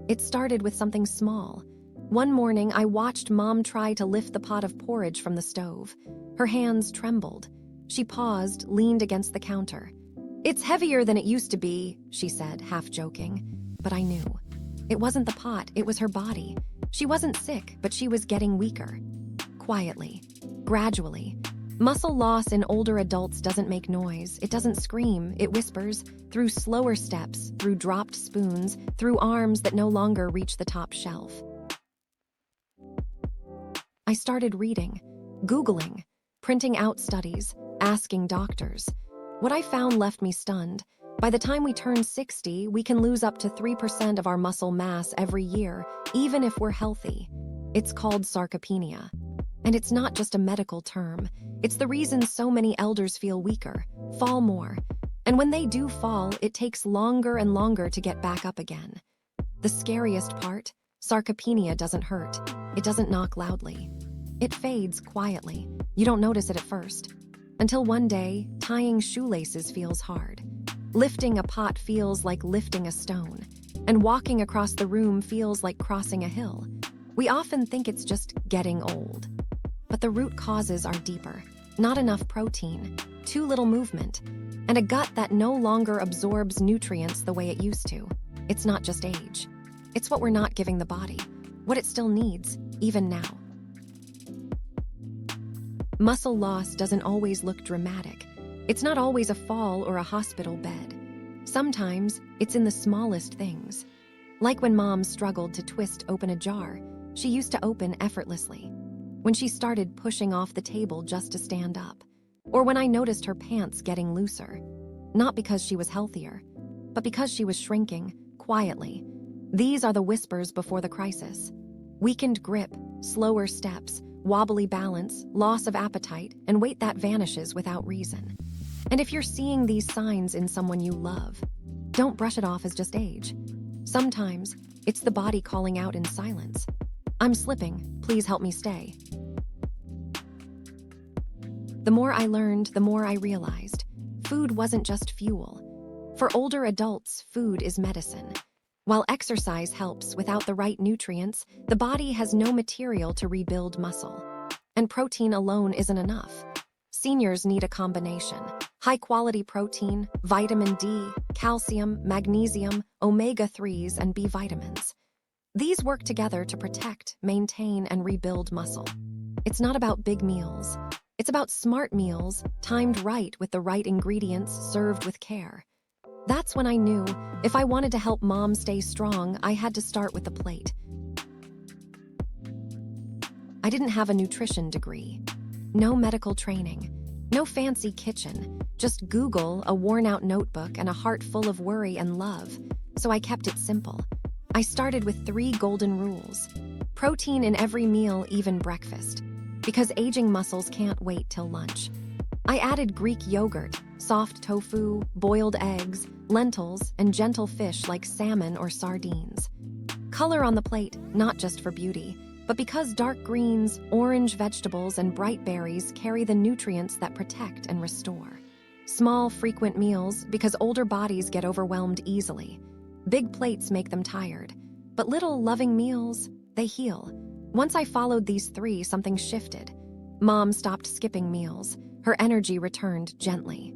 It started with something small. One morning, I watched Mom try to lift the pot of porridge from the stove. Her hands trembled. She paused, leaned against the counter. "It's heavier than it used to be," she said, half joking. But I knew. It wasn't the pot, it was her body. She wasn't sick, but she was getting weaker. Quietly, gradually. Muscle loss in older adults doesn't make noise, it doesn't scream, it whispers, through slower steps, through dropped spoons, through arms that no longer reach the top shelf. I started reading, Googling, printing out studies, asking doctors. What I found left me stunned. By the time we turn 60, we can lose up to 3% of our muscle mass every year, even if we're healthy. It's called sarcopenia. And it's not just a medical term. It's the reason so many elders feel weaker, fall more. And when they do fall, it takes longer and longer to get back up again. The scariest part, sarcopenia doesn't hurt. It doesn't knock loudly. It fades quietly. You don't notice it at first. Until one day, tying shoelaces feels hard. Lifting a pot feels like lifting a stone. And walking across the room feels like crossing a hill. We often think it's just getting old. But the root causes are deeper. Not enough protein, too little movement, and a gut that no longer absorbs nutrients the way it used to. It's not just age. It's what we're not giving the body, what it still needs, even now. Muscle loss doesn't always look dramatic. It's not always a fall or a hospital bed. Sometimes it's in the smallest things. Like when Mom struggled to twist open a jar she used to open effortlessly. When she started pushing off the table just to stand up. Or when I noticed her pants getting looser. Not because she was healthier, but because she was shrinking, quietly. These are the whispers before the crisis. Weakened grip, slower steps, wobbly balance, loss of appetite, and weight that vanishes without reason. And if you're seeing these signs in someone you love, don't brush it off as just age. Sometimes, it's the body calling out in silence. "I'm slipping, please help me stay." The more I learned, the more I realized. Food wasn't just fuel. For older adults, food is medicine. While exercise helps, without the right nutrients, the body has no material to rebuild muscle. And protein alone isn't enough. Seniors need a combination. High-quality protein, vitamin D, calcium, magnesium, omega-3s, and B vitamins. These work together to protect, maintain, and rebuild muscle. It's not about big meals. It's about smart meals, timed right with the right ingredients, served with care. That's when I knew, if I wanted to help Mom stay strong, I had to start with the plate. I didn't have a nutrition degree. No medical training. No fancy kitchen. Just Google, a worn-out notebook, and a heart full of worry and love. So I kept it simple. I started with 3 golden rules. Protein in every meal, even breakfast. Because aging muscles can't wait till lunch. I added Greek yogurt, soft tofu, boiled eggs, lentils, and gentle fish like salmon or sardines. Color on the plate, not just for beauty, but because dark greens, orange vegetables, and bright berries carry the nutrients that protect and restore. Small, frequent meals, because older bodies get overwhelmed easily. Big plates make them tired, but little, loving meals, they heal. Once I followed these 3, something shifted. Mom stopped skipping meals. Her energy returned gently.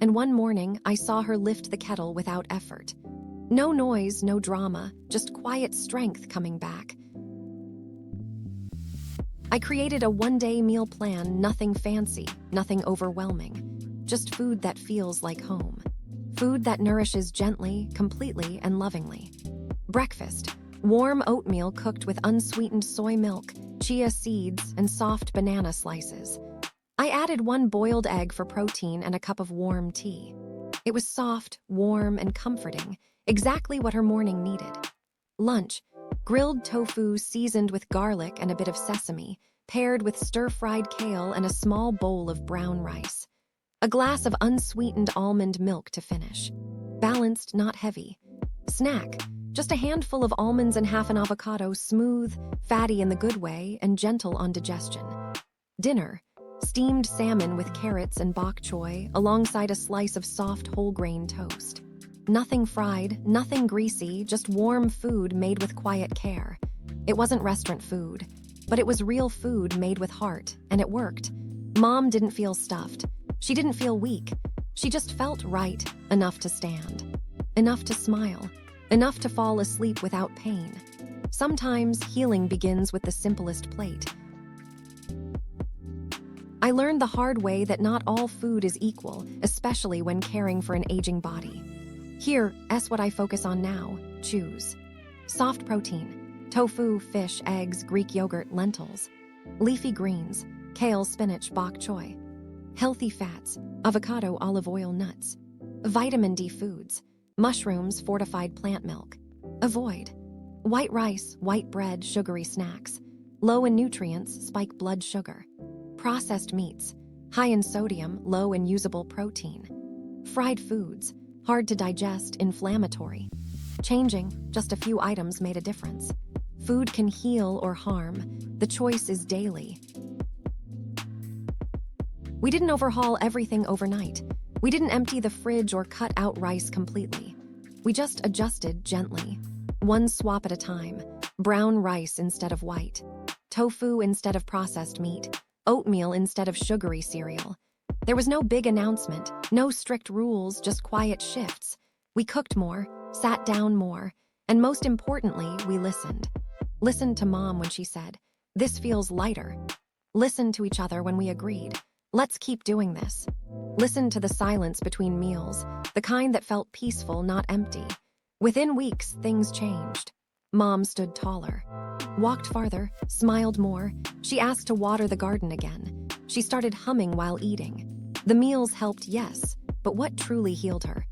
And one morning, I saw her lift the kettle without effort. No noise, no drama, just quiet strength coming back. I created a one-day meal plan, nothing fancy, nothing overwhelming. Just food that feels like home. Food that nourishes gently, completely, and lovingly. Breakfast. Warm oatmeal cooked with unsweetened soy milk, chia seeds, and soft banana slices. I added 1 boiled egg for protein and a cup of warm tea. It was soft, warm, and comforting, exactly what her morning needed. Lunch. Grilled tofu seasoned with garlic and a bit of sesame, paired with stir-fried kale and a small bowl of brown rice. A glass of unsweetened almond milk to finish. Balanced, not heavy. Snack. Just a handful of almonds and half an avocado, smooth, fatty in the good way, and gentle on digestion. Dinner. Steamed salmon with carrots and bok choy, alongside a slice of soft whole grain toast. Nothing fried, nothing greasy, just warm food made with quiet care. It wasn't restaurant food, but it was real food made with heart, and it worked. Mom didn't feel stuffed. She didn't feel weak. She just felt right, enough to stand, enough to smile, enough to fall asleep without pain. Sometimes healing begins with the simplest plate. I learned the hard way that not all food is equal, especially when caring for an aging body. Here, what I focus on now. Choose. Soft protein: tofu, fish, eggs, Greek yogurt, lentils. Leafy greens: kale, spinach, bok choy. Healthy fats: avocado, olive oil, nuts. Vitamin D foods: mushrooms, fortified plant milk. Avoid white rice, white bread, sugary snacks. Low in nutrients, spike blood sugar. Processed meats: high in sodium, low in usable protein. Fried foods: hard to digest, inflammatory. Changing just a few items made a difference. Food can heal or harm. The choice is daily. We didn't overhaul everything overnight. We didn't empty the fridge or cut out rice completely. We just adjusted gently. One swap at a time. Brown rice instead of white. Tofu instead of processed meat. Oatmeal instead of sugary cereal. There was no big announcement, no strict rules, just quiet shifts. We cooked more, sat down more, and most importantly, we listened. Listened to Mom when she said, "This feels lighter." Listened to each other when we agreed, "Let's keep doing this." Listened to the silence between meals, the kind that felt peaceful, not empty. Within weeks, things changed. Mom stood taller, walked farther, smiled more. She asked to water the garden again. She started humming while eating. The meals helped, yes, but what truly healed her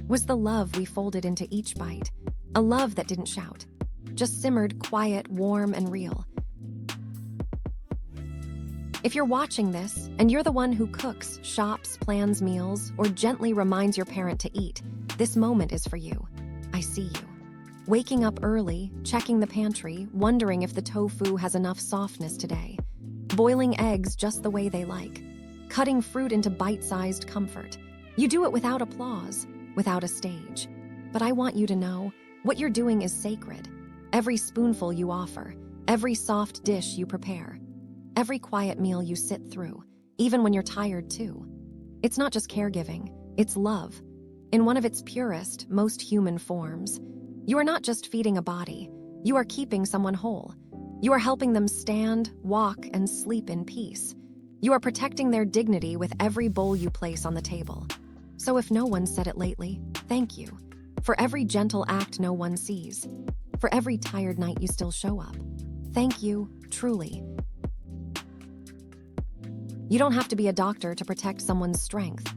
was the love we folded into each bite. A love that didn't shout, just simmered, quiet, warm, and real. If you're watching this, and you're the one who cooks, shops, plans meals, or gently reminds your parent to eat, this moment is for you. I see you. Waking up early, checking the pantry, wondering if the tofu has enough softness today. Boiling eggs just the way they like. Cutting fruit into bite-sized comfort. You do it without applause, without a stage. But I want you to know, what you're doing is sacred. Every spoonful you offer, every soft dish you prepare, every quiet meal you sit through, even when you're tired too. It's not just caregiving, it's love. In one of its purest, most human forms. You are not just feeding a body, you are keeping someone whole. You are helping them stand, walk, and sleep in peace. You are protecting their dignity with every bowl you place on the table. So if no one said it lately, thank you. For every gentle act no one sees. For every tired night you still show up. Thank you, truly. You don't have to be a doctor to protect someone's strength.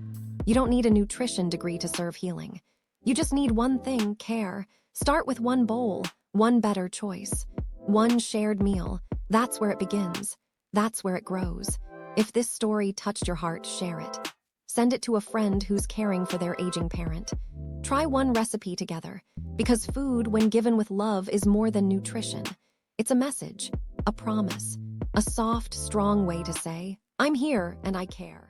You don't need a nutrition degree to serve healing. You just need one thing: care. Start with one bowl, one better choice, one shared meal. That's where it begins. That's where it grows. If this story touched your heart, share it. Send it to a friend who's caring for their aging parent. Try one recipe together, because food, when given with love, is more than nutrition. It's a message, a promise, a soft, strong way to say, "I'm here and I care."